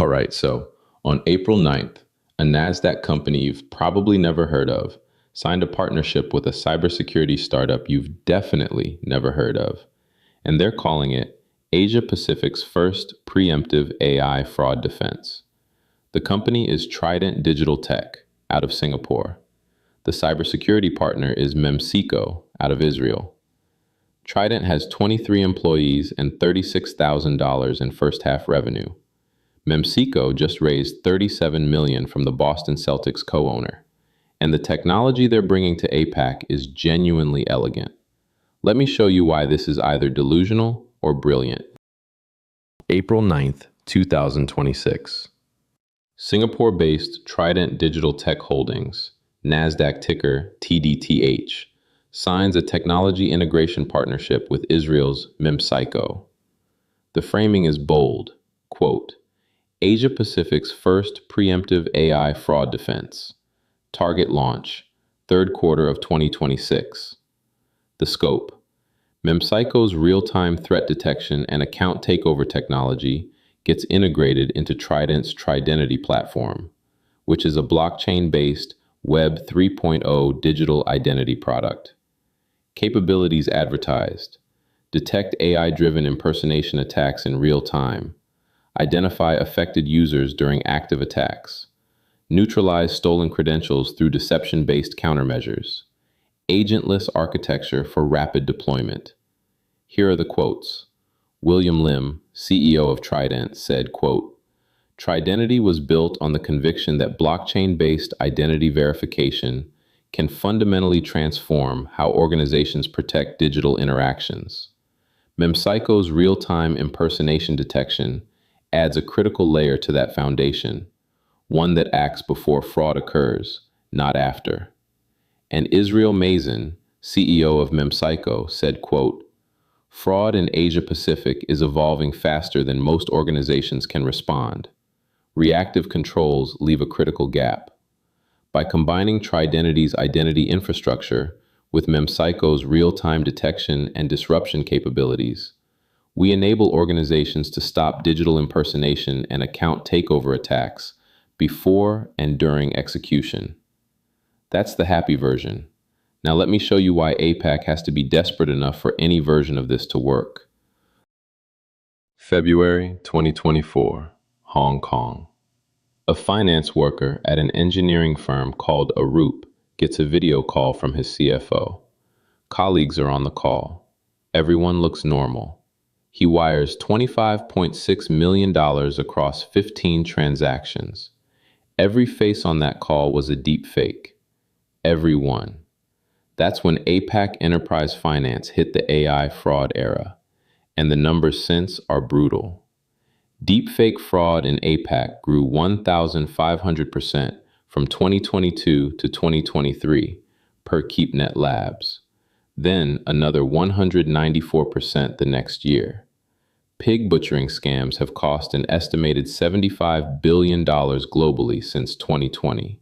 All right, so on April 9th, a NASDAQ company you've probably never heard of signed a partnership with a cybersecurity startup you've definitely never heard of, and they're calling it Asia Pacific's first preemptive AI fraud defense. The company is Trident Digital Tech out of Singapore. The cybersecurity partner is Memcyco out of Israel. Trident has 23 employees and $36,000 in first half revenue. Memcyco just raised $37 million from the Boston Celtics co-owner, and the technology they're bringing to APAC is genuinely elegant. Let me show you why this is either delusional or brilliant. April 9th, 2026. Singapore-based Trident Digital Tech Holdings, NASDAQ ticker TDTH, signs a technology integration partnership with Israel's Memcyco. The framing is bold, quote, Asia Pacific's first preemptive AI fraud defense. Target launch, third quarter of 2026. The scope. Memcyco's real-time threat detection and account takeover technology gets integrated into Trident's Tridentity platform, which is a blockchain-based Web 3.0 digital identity product. Capabilities advertised. Detect AI-driven impersonation attacks in real time. Identify affected users during active attacks. Neutralize stolen credentials through deception-based countermeasures. Agentless architecture for rapid deployment. Here are the quotes. William Lim, CEO of Trident, said, quote, Tridentity was built on the conviction that blockchain-based identity verification can fundamentally transform how organizations protect digital interactions. Memcyco's real-time impersonation detection adds a critical layer to that foundation, one that acts before fraud occurs, not after. And Israel Mason, CEO of Memcyco, said, quote, Fraud in Asia Pacific is evolving faster than most organizations can respond. Reactive controls leave a critical gap. By combining Tridentity's identity infrastructure with Memcyco's real-time detection and disruption capabilities, we enable organizations to stop digital impersonation and account takeover attacks before and during execution. That's the happy version. Now let me show you why APAC has to be desperate enough for any version of this to work. February 2024, Hong Kong. A finance worker at an engineering firm called Arup gets a video call from his CFO. Colleagues are on the call. Everyone looks normal. He wires $25.6 million across 15 transactions. Every face on that call was a deepfake. Every one. That's when APAC Enterprise Finance hit the AI fraud era, and the numbers since are brutal. Deepfake fraud in APAC grew 1,500% from 2022 to 2023 per KeepNet Labs. Then another 194% the next year. Pig butchering scams have cost an estimated $75 billion globally since 2020.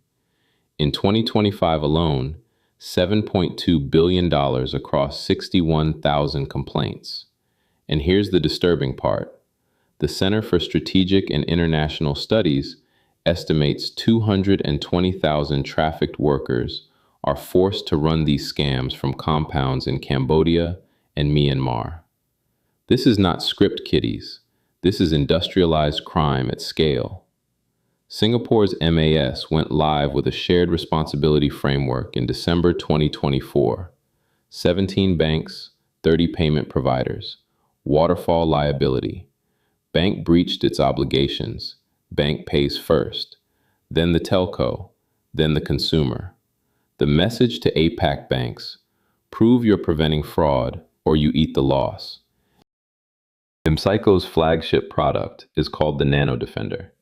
In 2025 alone, $7.2 billion across 61,000 complaints. And here's the disturbing part. The Center for Strategic and International Studies estimates 220,000 trafficked workers are forced to run these scams from compounds in Cambodia and Myanmar. This is not script kiddies. This is industrialized crime at scale. Singapore's MAS went live with a shared responsibility framework in December 2024. 17 banks, 30 payment providers. Waterfall liability. Bank breached its obligations. Bank pays first. Then the telco. Then the consumer. The message to APAC banks, prove you're preventing fraud or you eat the loss. Memcyco's flagship product is called the Nano-Defender.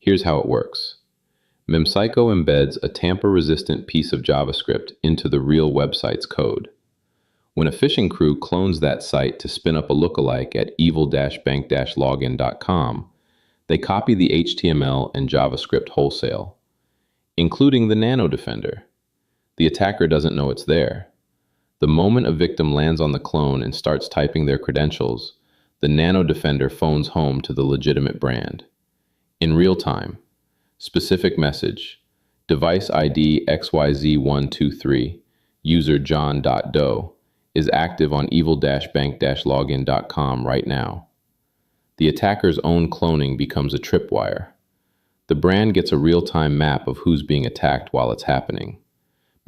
Here's how it works. Memcyco embeds a tamper-resistant piece of JavaScript into the real website's code. When a phishing crew clones that site to spin up a lookalike at evil-bank-login.com, they copy the HTML and JavaScript wholesale, including the Nano-Defender. The attacker doesn't know it's there. The moment a victim lands on the clone and starts typing their credentials, the Nano-Defender phones home to the legitimate brand. In real time, specific message, device ID XYZ123, user John.doe, is active on evil-bank-login.com right now. The attacker's own cloning becomes a tripwire. The brand gets a real-time map of who's being attacked while it's happening.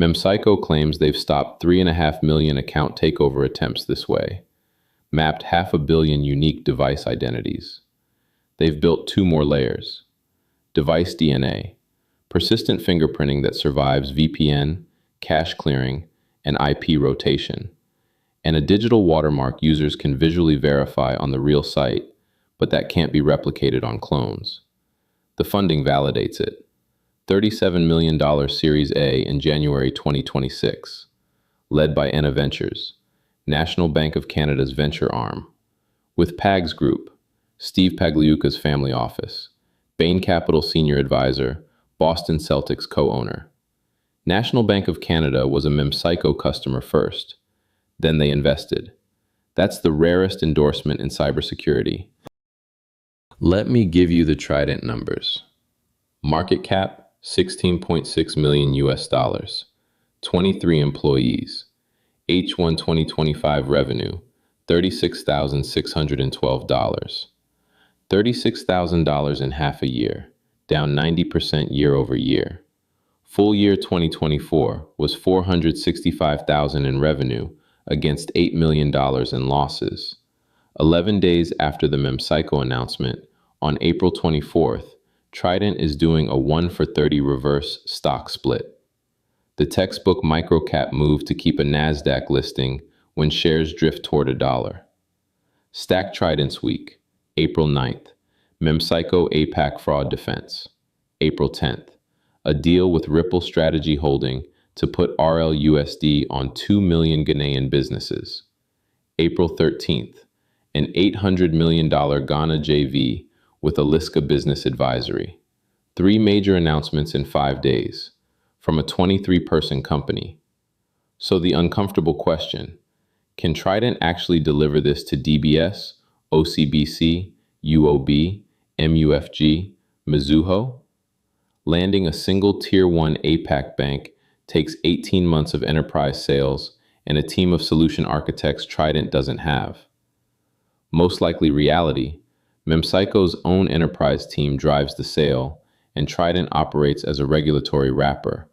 Memcyco claims they've stopped 3.5 million account takeover attempts this way, mapped 500 million unique device identities. They've built 2 more layers. Device DNA, persistent fingerprinting that survives VPN, cache clearing, and IP rotation, and a digital watermark users can visually verify on the real site, but that can't be replicated on clones. The funding validates it. $37 million Series A in January 2026, led by NAventures, National Bank of Canada's venture arm, with PAGS Group, Steve Pagliuca's family office, Bain Capital senior advisor, Boston Celtics co-owner. National Bank of Canada was a Memcyco customer first, then they invested. That's the rarest endorsement in cybersecurity. Let me give you the Trident numbers. Market cap, 16.6 million US dollars. 23 employees. H1 2025 revenue, $36,612. $36,000 in half a year, down 90% year over year. Full year 2024 was $465,000 in revenue against $8 million in losses. 11 days after the Memcyco announcement, on April 24th, Trident is doing a 1-for-30 reverse stock split. The textbook microcap move to keep a NASDAQ listing when shares drift toward $1. Stack Trident's week, April 9th, Memcyco APAC fraud defense. April 10th, a deal with Ripple Strategy Holding to put RLUSD on 2 million Ghanaian businesses. April 13th, an $800 million Ghana JV with Aliska Business Advisory. 3 major announcements in 5 days from a 23-person company. So the uncomfortable question, can Trident actually deliver this to DBS, OCBC, UOB, MUFG, Mizuho? Landing a single Tier 1 APAC bank takes 18 months of enterprise sales and a team of solution architects Trident doesn't have. Most likely reality, Memcyco's own enterprise team drives the sale, and Trident operates as a regulatory wrapper,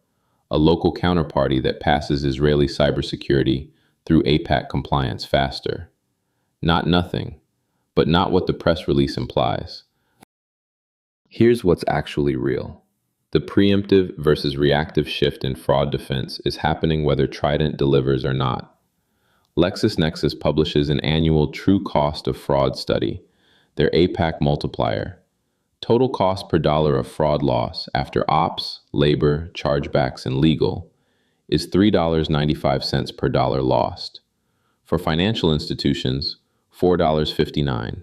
a local counterparty that passes Israeli cybersecurity through APAC compliance faster. Not nothing, but not what the press release implies. Here's what's actually real. The preemptive versus reactive shift in fraud defense is happening whether Trident delivers or not. LexisNexis publishes an annual true cost of fraud study, their APAC multiplier. Total cost per dollar of fraud loss after ops, labor, chargebacks, and legal is $3.95 per dollar lost. For financial institutions, $4.59.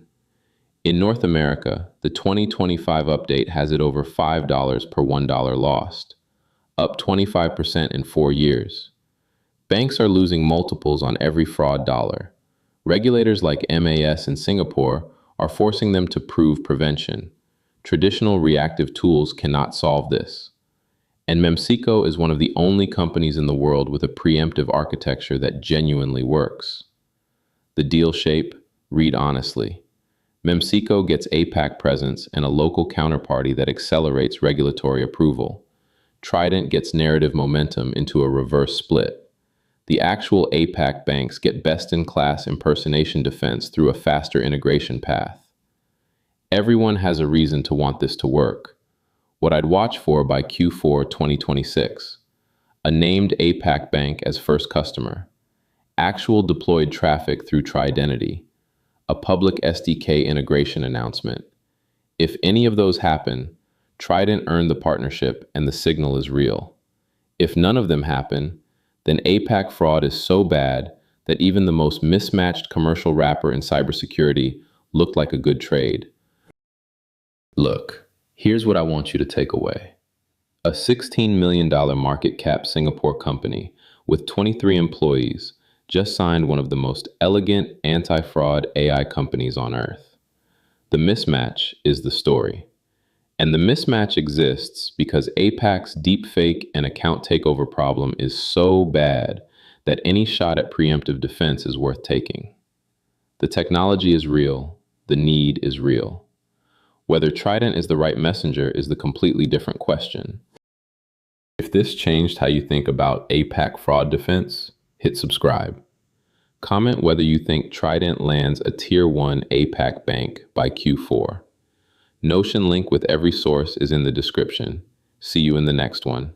In North America, the 2025 update has it over $5 per $1 lost, up 25% in 4 years. Banks are losing multiples on every fraud dollar. Regulators like MAS in Singapore are forcing them to prove prevention. Traditional reactive tools cannot solve this. And Memcyco is one of the only companies in the world with a preemptive architecture that genuinely works. The deal shape, read honestly. Memcyco gets APAC presence and a local counterparty that accelerates regulatory approval. Trident gets narrative momentum into a reverse split. The actual APAC banks get best-in-class impersonation defense through a faster integration path. Everyone has a reason to want this to work. What I'd watch for by Q4 2026. A named APAC bank as first customer. Actual deployed traffic through Tridentity. A public SDK integration announcement. If any of those happen, Trident earned the partnership and the signal is real. If none of them happen, then APAC fraud is so bad that even the most mismatched commercial wrapper in cybersecurity looked like a good trade. Look, here's what I want you to take away. A $16 million market cap Singapore company with 23 employees just signed one of the most elegant anti-fraud AI companies on earth. The mismatch is the story. And the mismatch exists because APAC's deepfake and account takeover problem is so bad that any shot at preemptive defense is worth taking. The technology is real, the need is real. Whether Trident is the right messenger is the completely different question. If this changed how you think about APAC fraud defense, hit subscribe. Comment whether you think Trident lands a Tier 1 APAC bank by Q4. Notion link with every source is in the description. See you in the next one.